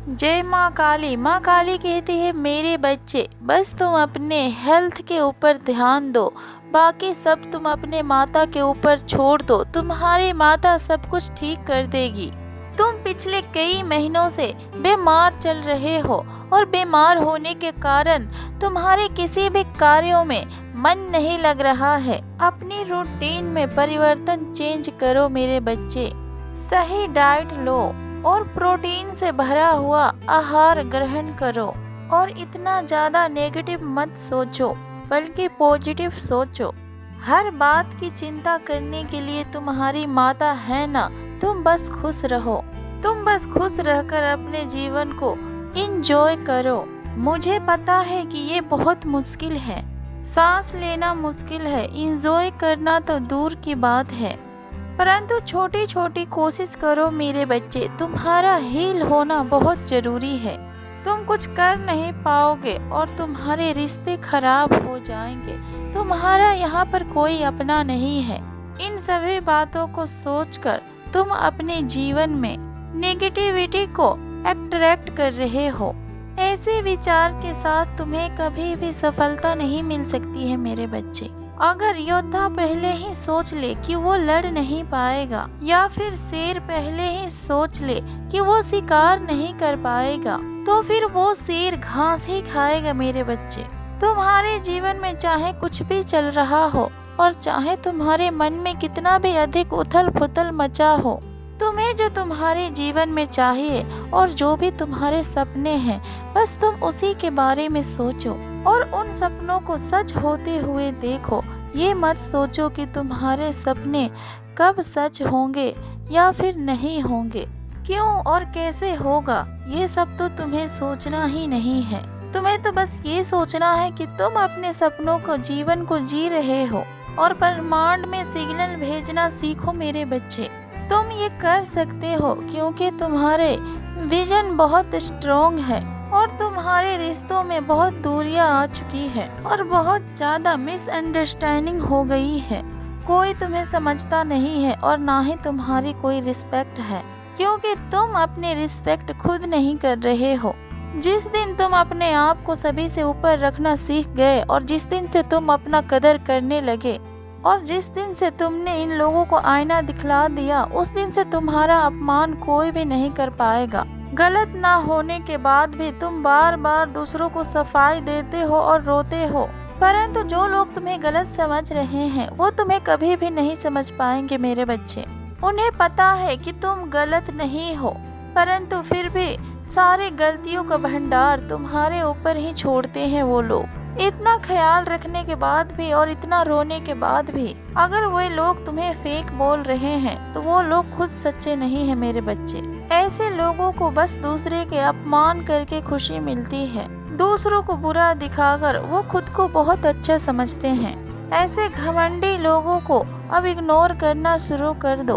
जय माँ काली कहती है मेरे बच्चे बस तुम अपने हेल्थ के ऊपर ध्यान दो, बाकी सब तुम अपने माता के ऊपर छोड़ दो। तुम्हारी माता सब कुछ ठीक कर देगी। तुम पिछले कई महीनों से बीमार चल रहे हो और बीमार होने के कारण तुम्हारे किसी भी कार्यों में मन नहीं लग रहा है। अपनी रूटीन में परिवर्तन चेंज करो मेरे बच्चे। सही डाइट लो और प्रोटीन से भरा हुआ आहार ग्रहण करो और इतना ज्यादा नेगेटिव मत सोचो बल्कि पॉजिटिव सोचो। हर बात की चिंता करने के लिए तुम्हारी माता है ना। तुम बस खुश रहो। तुम बस खुश रहकर अपने जीवन को इंजॉय करो। मुझे पता है कि ये बहुत मुश्किल है, सांस लेना मुश्किल है, इंजॉय करना तो दूर की बात है, परंतु छोटी छोटी कोशिश करो मेरे बच्चे। तुम्हारा हील होना बहुत जरूरी है। तुम कुछ कर नहीं पाओगे और तुम्हारे रिश्ते खराब हो जाएंगे। तुम्हारा यहाँ पर कोई अपना नहीं है। इन सभी बातों को सोचकर तुम अपने जीवन में नेगेटिविटी को अट्रैक्ट कर रहे हो। ऐसे विचार के साथ तुम्हें कभी भी सफलता नहीं मिल सकती है मेरे बच्चे। अगर योद्धा पहले ही सोच ले कि वो लड़ नहीं पाएगा या फिर शेर पहले ही सोच ले कि वो शिकार नहीं कर पाएगा, तो फिर वो शेर घास ही खाएगा मेरे बच्चे। तुम्हारे जीवन में चाहे कुछ भी चल रहा हो और चाहे तुम्हारे मन में कितना भी अधिक उथल पुथल मचा हो, तुम्हें जो तुम्हारे जीवन में चाहिए और जो भी तुम्हारे सपने हैं, बस तुम उसी के बारे में सोचो और उन सपनों को सच होते हुए देखो। ये मत सोचो कि तुम्हारे सपने कब सच होंगे या फिर नहीं होंगे, क्यों और कैसे होगा, ये सब तो तुम्हें सोचना ही नहीं है। तुम्हें तो बस ये सोचना है कि तुम अपने सपनों को, जीवन को जी रहे हो और ब्रह्मांड में सिग्नल भेजना सीखो मेरे बच्चे। तुम ये कर सकते हो क्योंकि तुम्हारे विजन बहुत स्ट्रॉन्ग है और तुम्हारे रिश्तों में बहुत दूरियां आ चुकी है और बहुत ज्यादा मिसअंडरस्टैंडिंग हो गई है। कोई तुम्हें समझता नहीं है और ना ही तुम्हारी कोई रिस्पेक्ट है, क्योंकि तुम अपने रिस्पेक्ट खुद नहीं कर रहे हो। जिस दिन तुम अपने आप को सभी से ऊपर रखना सीख गए और जिस दिन से तुम अपना कदर करने लगे और जिस दिन से तुमने इन लोगों को आईना दिखला दिया, उस दिन से तुम्हारा अपमान कोई भी नहीं कर पाएगा। गलत ना होने के बाद भी तुम बार बार दूसरों को सफाई देते हो और रोते हो, परंतु जो लोग तुम्हें गलत समझ रहे हैं वो तुम्हें कभी भी नहीं समझ पाएंगे मेरे बच्चे। उन्हें पता है कि तुम गलत नहीं हो, परंतु फिर भी सारी गलतियों का भंडार तुम्हारे ऊपर ही छोड़ते हैं वो लोग। इतना ख्याल रखने के बाद भी और इतना रोने के बाद भी अगर वे लोग तुम्हें फेक बोल रहे हैं तो वो लोग खुद सच्चे नहीं है मेरे बच्चे। ऐसे लोगों को बस दूसरे के अपमान करके खुशी मिलती है। दूसरों को बुरा दिखाकर वो खुद को बहुत अच्छा समझते हैं। ऐसे घमंडी लोगों को अब इग्नोर करना शुरू कर दो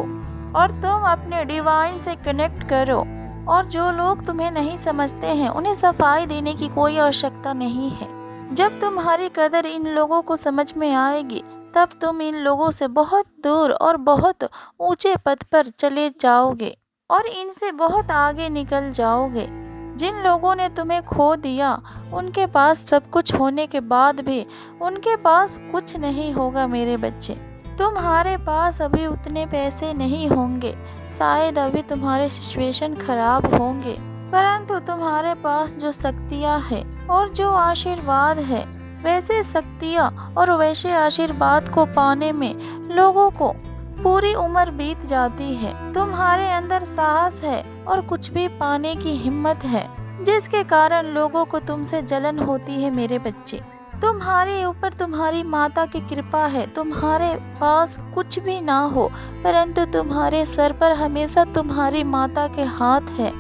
और तुम अपने डिवाइन से कनेक्ट करो। और जो लोग तुम्हें नहीं समझते हैं उन्हें सफाई देने की कोई आवश्यकता नहीं है। जब तुम्हारी कदर इन लोगों को समझ में आएगी तब तुम इन लोगों से बहुत दूर और बहुत ऊंचे पद पर चले जाओगे और इनसे बहुत आगे निकल जाओगे। जिन लोगों ने तुम्हें खो दिया उनके पास सब कुछ होने के बाद भी उनके पास कुछ नहीं होगा मेरे बच्चे। तुम्हारे पास अभी उतने पैसे नहीं होंगे, शायद अभी तुम्हारे सिचुएशन खराब होंगे, परंतु तुम्हारे पास जो शक्तियाँ है और जो आशीर्वाद है, वैसे शक्तियाँ और वैसे आशीर्वाद को पाने में लोगों को पूरी उम्र बीत जाती है। तुम्हारे अंदर साहस है और कुछ भी पाने की हिम्मत है, जिसके कारण लोगों को तुमसे जलन होती है मेरे बच्चे। तुम्हारे ऊपर तुम्हारी माता की कृपा है। तुम्हारे पास कुछ भी ना हो, परंतु तुम्हारे सर पर हमेशा तुम्हारी माता के हाथ है।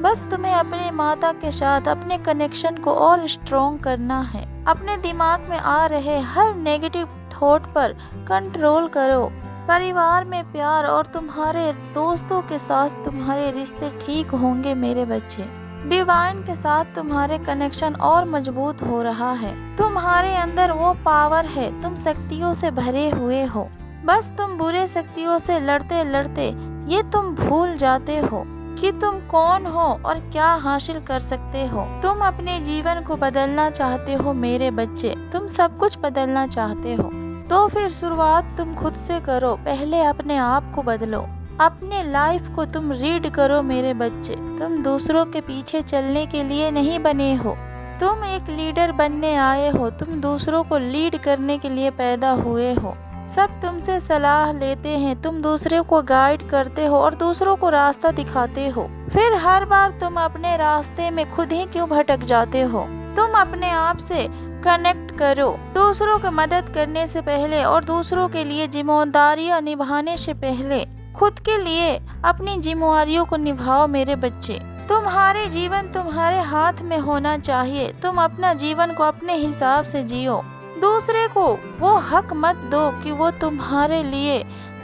बस तुम्हें अपने माता के साथ अपने कनेक्शन को और स्ट्रॉन्ग करना है। अपने दिमाग में आ रहे हर नेगेटिव थॉट पर कंट्रोल करो। परिवार में प्यार और तुम्हारे दोस्तों के साथ तुम्हारे रिश्ते ठीक होंगे मेरे बच्चे। डिवाइन के साथ तुम्हारे कनेक्शन और मजबूत हो रहा है। तुम्हारे अंदर वो पावर है, तुम शक्तियों से भरे हुए हो। बस तुम बुरे शक्तियों से लड़ते लड़ते ये तुम भूल जाते हो कि तुम कौन हो और क्या हासिल कर सकते हो। तुम अपने जीवन को बदलना चाहते हो मेरे बच्चे, तुम सब कुछ बदलना चाहते हो तो फिर शुरुआत तुम खुद से करो। पहले अपने आप को बदलो, अपने लाइफ को तुम रीड करो मेरे बच्चे। तुम दूसरों के पीछे चलने के लिए नहीं बने हो, तुम एक लीडर बनने आए हो। तुम दूसरों को लीड करने के लिए पैदा हुए हो। सब तुमसे सलाह लेते हैं, तुम दूसरे को गाइड करते हो और दूसरों को रास्ता दिखाते हो। फिर हर बार तुम अपने रास्ते में खुद ही क्यों भटक जाते हो। तुम अपने आप से कनेक्ट करो। दूसरों की मदद करने से पहले और दूसरों के लिए जिम्मेदारियां निभाने से पहले खुद के लिए अपनी जिम्मेदारियों को निभाओ मेरे बच्चे। तुम्हारे जीवन तुम्हारे हाथ में होना चाहिए। तुम अपना जीवन को अपने हिसाब से जियो। दूसरे को वो हक मत दो कि वो तुम्हारे लिए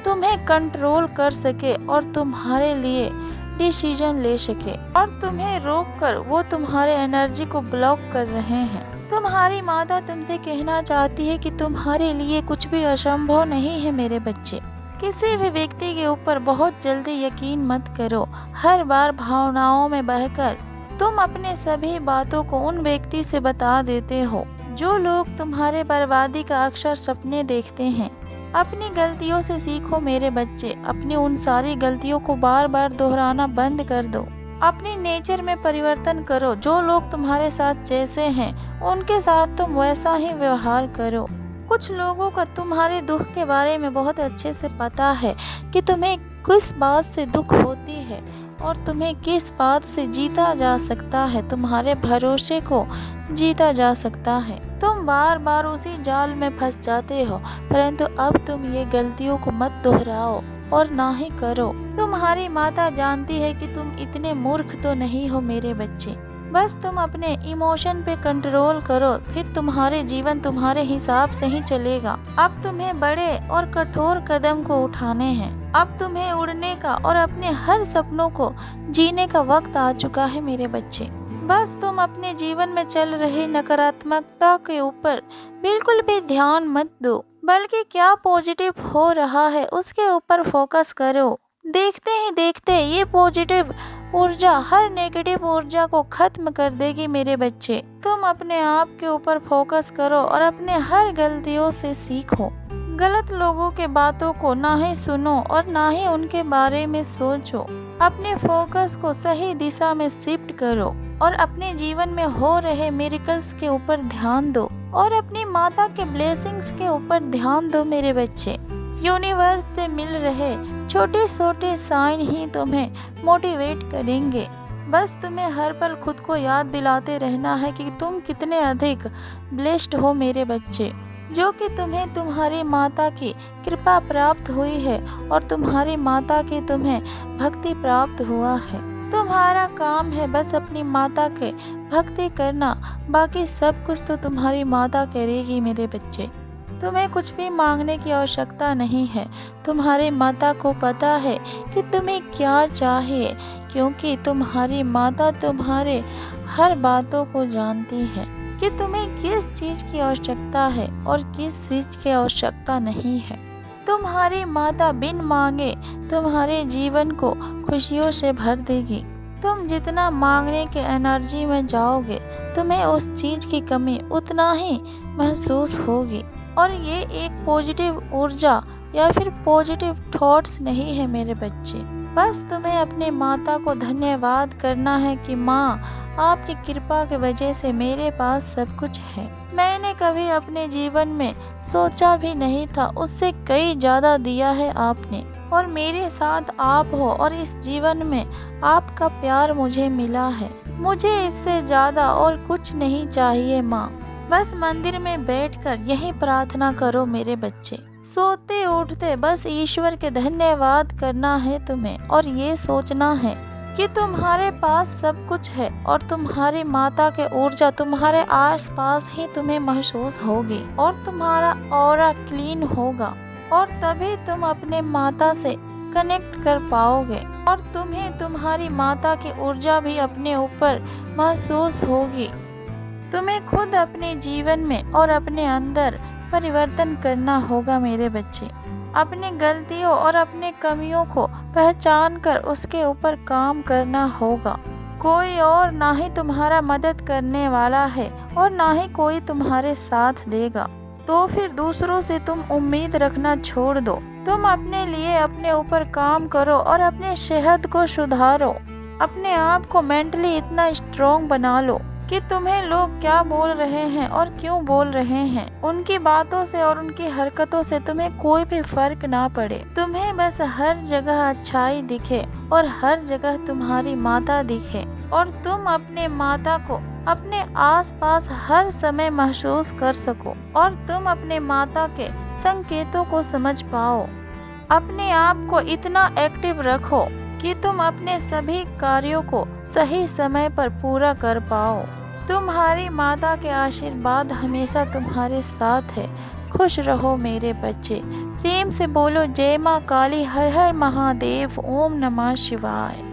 तुम्हें कंट्रोल कर सके और तुम्हारे लिए डिसीजन ले सके और तुम्हें रोककर वो तुम्हारे एनर्जी को ब्लॉक कर रहे हैं। तुम्हारी माता तुमसे कहना चाहती है कि तुम्हारे लिए कुछ भी असंभव नहीं है मेरे बच्चे। किसी भी व्यक्ति के ऊपर बहुत जल्दी यकीन मत करो। हर बार भावनाओं में बहकर तुम अपने सभी बातों को उन व्यक्ति से बता देते हो जो लोग तुम्हारे बर्बादी का अक्सर सपने देखते हैं। अपनी गलतियों से सीखो मेरे बच्चे। अपनी उन सारी गलतियों को बार बार दोहराना बंद कर दो। अपनी नेचर में परिवर्तन करो। जो लोग तुम्हारे साथ जैसे हैं उनके साथ तुम वैसा ही व्यवहार करो। कुछ लोगों का तुम्हारे दुख के बारे में बहुत अच्छे से पता है कि तुम्हें किस बात से दुख होती है और तुम्हें किस बात से जीता जा सकता है। तुम्हारे भरोसे को जीता जा सकता है। तुम बार बार उसी जाल में फंस जाते हो, परंतु अब तुम ये गलतियों को मत दोहराओ और ना ही करो। तुम्हारी माता जानती है कि तुम इतने मूर्ख तो नहीं हो मेरे बच्चे। बस तुम अपने इमोशन पे कंट्रोल करो, फिर तुम्हारे जीवन तुम्हारे हिसाब से ही चलेगा। अब तुम्हें बड़े और कठोर कदम को उठाने हैं। अब तुम्हें उड़ने का और अपने हर सपनों को जीने का वक्त आ चुका है मेरे बच्चे। बस तुम अपने जीवन में चल रहे नकारात्मकता के ऊपर बिल्कुल भी ध्यान मत दो, बल्कि क्या पॉजिटिव हो रहा है उसके ऊपर फोकस करो। देखते ही देखते ये पॉजिटिव ऊर्जा हर नेगेटिव ऊर्जा को खत्म कर देगी मेरे बच्चे। तुम अपने आप के ऊपर फोकस करो और अपने हर गलतियों से सीखो। गलत लोगों के बातों को ना ही सुनो और ना ही उनके बारे में सोचो। अपने फोकस को सही दिशा में शिफ्ट करो और अपने जीवन में हो रहे मिरेकल्स के ऊपर ध्यान दो और अपनी माता के ब्लेसिंग्स के ऊपर ध्यान दो मेरे बच्चे। यूनिवर्स से मिल रहे छोटे छोटे साइन ही तुम्हें मोटिवेट करेंगे। बस तुम्हें हर पल खुद को याद दिलाते रहना है कि तुम कितने अधिक ब्लेस्ड हो मेरे बच्चे, जो कि तुम्हें तुम्हारी माता की कृपा प्राप्त हुई है और तुम्हारी माता की तुम्हें भक्ति प्राप्त हुआ है। तुम्हारा काम है बस अपनी माता के भक्ति करना, बाकी सब कुछ तो तुम्हारी माता करेगी मेरे बच्चे। तुम्हें कुछ भी मांगने की आवश्यकता नहीं है। तुम्हारी माता को पता है कि तुम्हें क्या चाहिए, क्योंकि तुम्हारी माता तुम्हारे हर बातों को जानती है कि तुम्हें किस चीज़ की आवश्यकता है और किस चीज़ की आवश्यकता नहीं है। तुम्हारी माता बिन मांगे तुम्हारे जीवन को खुशियों से भर देगी। तुम जितना मांगने के एनर्जी में जाओगे तुम्हें उस चीज़ की कमी उतना ही महसूस होगी। और ये एक पॉजिटिव ऊर्जा या फिर पॉजिटिव थॉट्स नहीं है मेरे बच्चे। बस तुम्हें अपने माता को धन्यवाद करना है कि माँ, आपकी कृपा की वजह से मेरे पास सब कुछ है। मैंने कभी अपने जीवन में सोचा भी नहीं था, उससे कई ज़्यादा दिया है आपने और मेरे साथ आप हो और इस जीवन में आपका प्यार मुझे मिला है। मुझे इससे ज़्यादा और कुछ नहीं चाहिए माँ। बस मंदिर में बैठकर यही प्रार्थना करो मेरे बच्चे। सोते उठते बस ईश्वर के धन्यवाद करना है तुम्हें और ये सोचना है कि तुम्हारे पास सब कुछ है और तुम्हारी माता के ऊर्जा तुम्हारे आसपास ही तुम्हें महसूस होगी और तुम्हारा ऑरा क्लीन होगा और तभी तुम अपने माता से कनेक्ट कर पाओगे और तुम्हें तुम्हारी माता की ऊर्जा भी अपने ऊपर महसूस होगी। तुम्हें खुद अपने जीवन में और अपने अंदर परिवर्तन करना होगा मेरे बच्चे। अपनी गलतियों और अपने कमियों को पहचान कर उसके ऊपर काम करना होगा। कोई और ना ही तुम्हारा मदद करने वाला है और ना ही कोई तुम्हारे साथ देगा, तो फिर दूसरों से तुम उम्मीद रखना छोड़ दो। तुम अपने लिए अपने ऊपर काम करो और अपने सेहत को सुधारो। अपने आप को मेंटली इतना स्ट्रॉन्ग बना लो कि तुम्हें लोग क्या बोल रहे हैं और क्यों बोल रहे हैं, उनकी बातों से और उनकी हरकतों से तुम्हें कोई भी फर्क ना पड़े। तुम्हें बस हर जगह अच्छाई दिखे और हर जगह तुम्हारी माता दिखे और तुम अपने माता को अपने आसपास हर समय महसूस कर सको और तुम अपने माता के संकेतों को समझ पाओ। अपने आप को इतना एक्टिव रखो कि तुम अपने सभी कार्यों को सही समय पर पूरा कर पाओ। तुम्हारी माता के आशीर्वाद हमेशा तुम्हारे साथ है। खुश रहो मेरे बच्चे। प्रेम से बोलो जय माँ काली, हर हर महादेव, ओम नमः शिवाय।